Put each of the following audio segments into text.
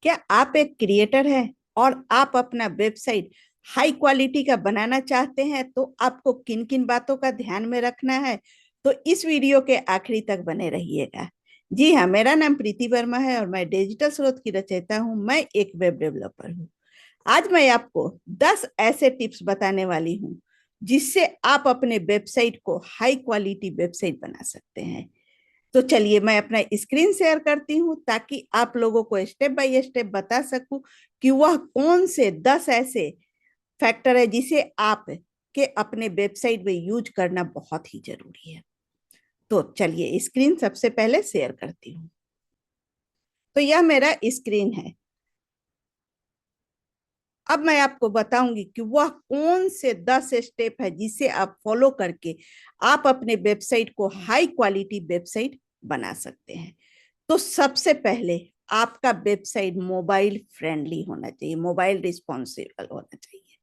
क्या आप एक क्रिएटर हैं और आप अपना वेबसाइट हाई क्वालिटी का बनाना चाहते हैं तो आपको किन किन बातों का ध्यान में रखना है? तो इस वीडियो के आखिरी तक बने रहिएगा। जी हाँ, मेरा नाम प्रीति वर्मा है और मैं डिजिटल स्रोत की रचयिता हूँ। मैं एक वेब डेवलपर हूँ। आज मैं आपको 10 ऐसे टिप्स बताने वाली हूँ जिससे आप अपने वेबसाइट को हाई क्वालिटी वेबसाइट बना सकते हैं। तो चलिए मैं अपना स्क्रीन शेयर करती हूँ ताकि आप लोगों को स्टेप बाय स्टेप बता सकूं कि वह कौन से 10 ऐसे फैक्टर है जिसे आप के अपने वेबसाइट में यूज करना बहुत ही जरूरी है। तो चलिए स्क्रीन सबसे पहले शेयर करती हूँ। तो यह मेरा स्क्रीन है। अब मैं आपको बताऊंगी कि वह कौन से 10 स्टेप है जिसे आप फॉलो करके आप अपने वेबसाइट को हाई क्वालिटी वेबसाइट बना सकते हैं। तो सबसे पहले आपका वेबसाइट मोबाइल फ्रेंडली होना चाहिए, मोबाइल रिस्पॉन्सिबल होना चाहिए।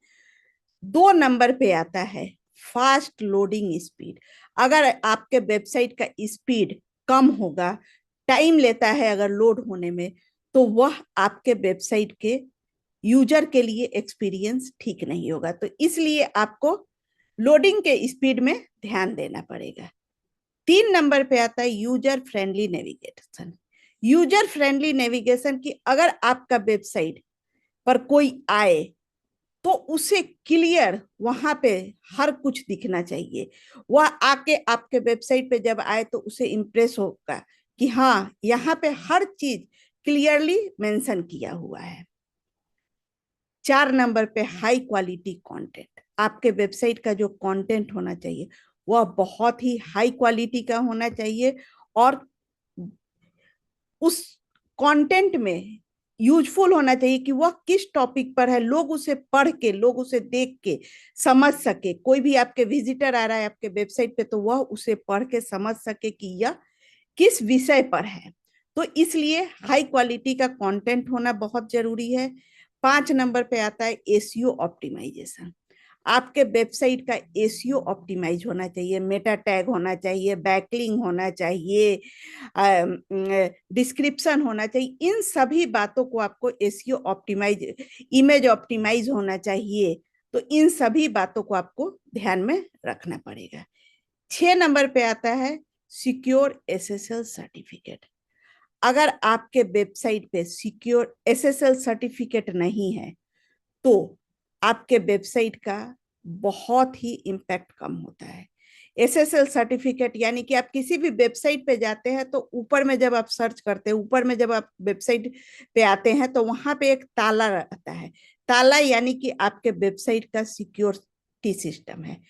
2 नंबर पे आता है फास्ट लोडिंग स्पीड। अगर आपके वेबसाइट का स्पीड कम होगा, टाइम लेता है अगर लोड होने में, तो वह आपके वेबसाइट के यूजर के लिए एक्सपीरियंस ठीक नहीं होगा। तो इसलिए आपको लोडिंग के स्पीड में ध्यान देना पड़ेगा। 3 नंबर पे आता है user friendly navigation. User friendly navigation की अगर आपका वेबसाइट पर कोई आए तो उसे क्लियर वहां पे हर कुछ दिखना चाहिए। वह आके आपके वेबसाइट पे जब आए तो उसे इंप्रेस होगा कि हाँ, यहाँ पे हर चीज क्लियरली मेंशन किया हुआ है। 4 नंबर पे हाई क्वालिटी कंटेंट। आपके वेबसाइट का जो कंटेंट होना चाहिए वह बहुत ही हाई क्वालिटी का होना चाहिए और उस कंटेंट में यूजफुल होना चाहिए कि वह किस टॉपिक पर है, लोग उसे पढ़ के, लोग उसे देख के समझ सके। कोई भी आपके विजिटर आ रहा है आपके वेबसाइट पे तो वह उसे पढ़ के समझ सके कि यह किस विषय पर है। तो इसलिए हाई क्वालिटी का कंटेंट होना बहुत जरूरी है। 5 नंबर पे आता है एसईओ ऑप्टिमाइजेशन। आपके वेबसाइट का एसईओ ऑप्टिमाइज होना चाहिए, मेटा टैग होना चाहिए, बैकलिंग होना चाहिए, डिस्क्रिप्शन होना चाहिए। इन सभी बातों को आपको एसईओ ऑप्टिमाइज, इमेज ऑप्टिमाइज होना चाहिए। तो इन सभी बातों को आपको ध्यान में रखना पड़ेगा। 6 नंबर पे आता है सिक्योर एसएसएल सर्टिफिकेट। अगर आपके वेबसाइट पे सिक्योर एसएसएल सर्टिफिकेट नहीं है तो आपके वेबसाइट का बहुत ही इम्पैक्ट कम होता है। एसएसएल सर्टिफिकेट यानी कि आप किसी भी वेबसाइट पे जाते हैं तो ऊपर में जब आप सर्च करते हैं, ऊपर में जब आप वेबसाइट पे आते हैं तो वहां पे एक ताला रहता है। ताला यानी कि आपके वेबसाइट का सिक्योरिटी सिस्टम है,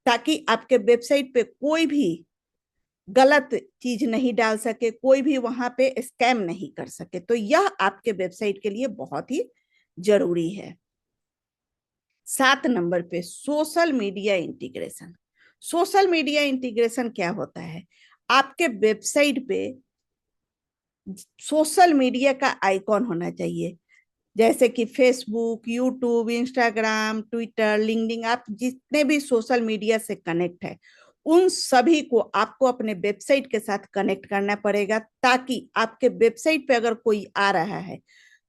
ताकि आपके वेबसाइट पे कोई भी गलत चीज नहीं डाल सके, कोई भी वहां पे स्कैम नहीं कर सके। तो यह आपके वेबसाइट के लिए बहुत ही जरूरी है। 7 नंबर पे social media integration. Social media integration क्या होता है? आपके वेबसाइट पे सोशल मीडिया का आइकॉन होना चाहिए, जैसे कि Facebook, YouTube, Instagram, Twitter, LinkedIn. आप जितने भी सोशल मीडिया से कनेक्ट है उन सभी को आपको अपने वेबसाइट के साथ कनेक्ट करना पड़ेगा, ताकि आपके वेबसाइट पे अगर कोई आ रहा है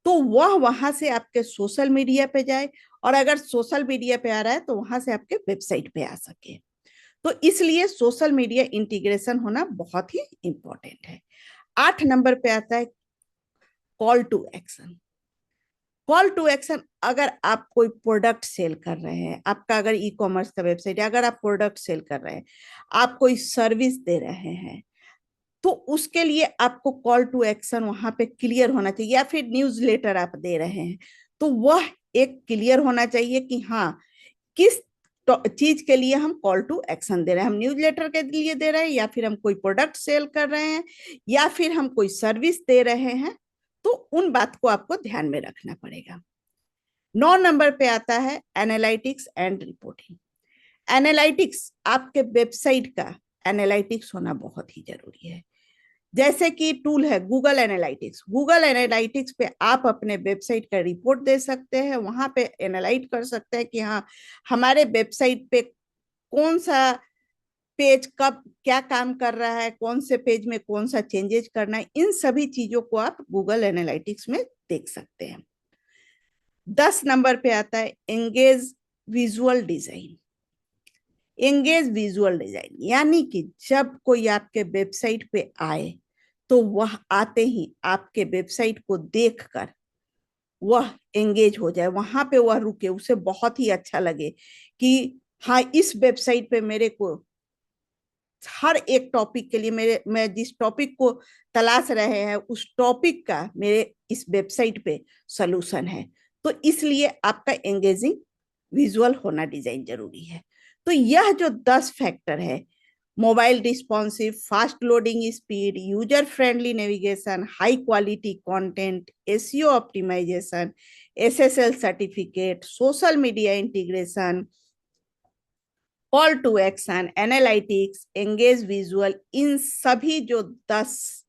तो वह वहां से आपके सोशल मीडिया पे जाए, और अगर सोशल मीडिया पे आ रहा है तो वहां से आपके वेबसाइट पे आ सके। तो इसलिए सोशल मीडिया इंटीग्रेशन होना बहुत ही इंपॉर्टेंट है। 8 नंबर पे आता है call to action. Call to action, अगर आप कोई प्रोडक्ट सेल कर रहे हैं, आपका अगर ई कॉमर्स का वेबसाइट है, अगर आप प्रोडक्ट सेल कर रहे हैं, आप कोई सर्विस दे रहे हैं, तो उसके लिए आपको कॉल टू एक्शन वहां पे क्लियर होना चाहिए। या फिर न्यूज़लेटर आप दे रहे हैं तो वह एक क्लियर होना चाहिए कि हाँ, किस चीज के लिए हम कॉल टू एक्शन दे रहे हैं। हम न्यूज़लेटर के लिए दे रहे हैं, या फिर हम कोई प्रोडक्ट सेल कर रहे हैं, या फिर हम कोई सर्विस दे रहे हैं। तो उन बात को आपको ध्यान में रखना पड़ेगा। 9 नंबर पे आता है एनालिटिक्स एंड रिपोर्टिंग। एनालिटिक्स, आपके वेबसाइट का एनालिटिक्स होना बहुत ही जरूरी है। जैसे कि टूल है गूगल एनालिटिक्स। गूगल एनालिटिक्स पे आप अपने वेबसाइट का रिपोर्ट दे सकते हैं, वहां पे एनालाइज कर सकते हैं कि हाँ, हमारे वेबसाइट पे कौन सा पेज कब क्या काम कर रहा है, कौन से पेज में कौन सा चेंजेस करना है, इन सभी चीजों को आप गूगल एनालिटिक्स में देख सकते हैं। 10 नंबर पे आता है engage visual design. Engage visual design यानी कि जब कोई आपके वेबसाइट पे आए तो वह आते ही आपके वेबसाइट को देखकर वह एंगेज हो जाए, वहां पे वह रुके, उसे बहुत ही अच्छा लगे कि हाँ, इस वेबसाइट पे मेरे को हर एक टॉपिक के लिए मैं जिस टॉपिक को तलाश रहे हैं उस टॉपिक का मेरे इस वेबसाइट पे सॉल्यूशन है। तो इसलिए आपका एंगेजिंग विजुअल होना डिजाइन जरूरी है। तो यह जो 10 फैक्टर है, mobile responsive, fast loading speed, user friendly navigation, high quality content, SEO optimisation, SSL certificate, social media integration, call to action, analytics, engage visual, इन सभी जो 10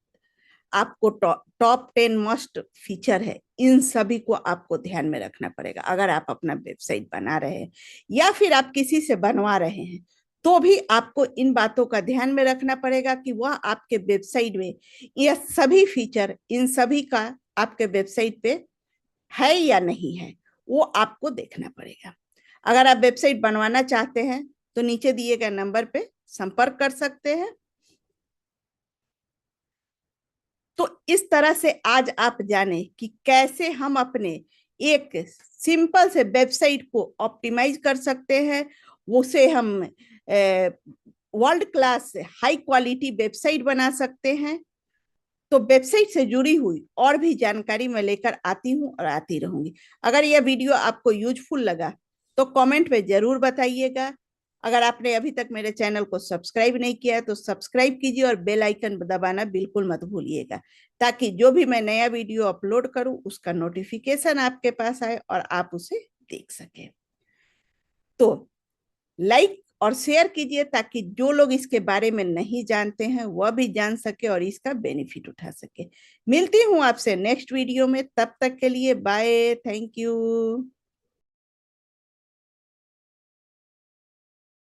आपको टॉप 10 मस्ट फीचर है, इन सभी को आपको ध्यान में रखना पड़ेगा। अगर आप अपना वेबसाइट बना रहे हैं या फिर आप किसी से बनवा रहे हैं तो भी आपको इन बातों का ध्यान में रखना पड़ेगा कि वह आपके वेबसाइट में यह सभी फीचर, इन सभी का आपके वेबसाइट पे है या नहीं है, वो आपको देखना पड़ेगा। अगर आप वेबसाइट बनवाना चाहते हैं तो नीचे दिए गए नंबर पे संपर्क कर सकते हैं। तो इस तरह से आज आप जाने कि कैसे हम अपने एक सिंपल से वेबसाइट को ऑप्टिमाइज कर सकते हैं, उसे हम world class high quality website बना सकते हैं। तो वेबसाइट से जुड़ी हुई और भी जानकारी मैं लेकर आती हूँ और आती रहूंगी। अगर यह वीडियो आपको यूजफुल लगा तो कमेंट में जरूर बताइएगा। अगर आपने अभी तक मेरे चैनल को सब्सक्राइब नहीं किया है तो सब्सक्राइब कीजिए और बेल आइकन दबाना बिल्कुल मत भूलिएगा, ताकि जो भी मैं नया वीडियो अपलोड करूं उसका नोटिफिकेशन आपके पास आए और आप उसे देख सकें। तो लाइक और शेयर कीजिए ताकि जो लोग इसके बारे में नहीं जानते हैं वह भी जान सके और इसका बेनिफिट उठा सके। मिलती हूँ आपसे नेक्स्ट वीडियो में, तब तक के लिए बाय, थैंक यू।